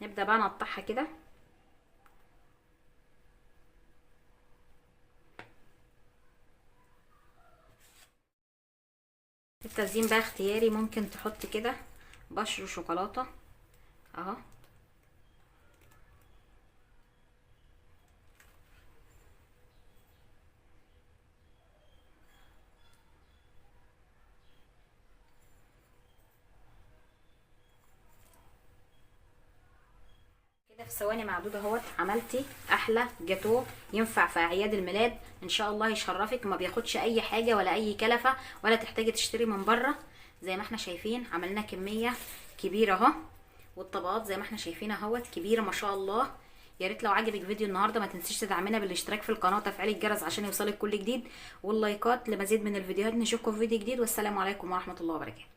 نبدأ بقى نقطعها كده. التزيين بقى اختياري، ممكن تحط كده بشر شوكولاتة اهو. كده في ثواني معدودة اهوت عملتي احلى جاتوه ينفع في اعياد الميلاد. ان شاء الله يشرفك، ما بياخدش اي حاجة ولا اي كلفة ولا تحتاجي تشتري من بره. زي ما احنا شايفين عملنا كمية كبيرة اهو، والطبقات زي ما احنا شايفين اهوت كبيرة ما شاء الله. يا ريت لو عجبك فيديو النهارده ما تنسيش تدعمينا بالاشتراك في القناه وتفعيل الجرس عشان يوصلك كل جديد، واللايكات لمزيد من الفيديوهات. نشوفكم في فيديو جديد، والسلام عليكم ورحمه الله وبركاته.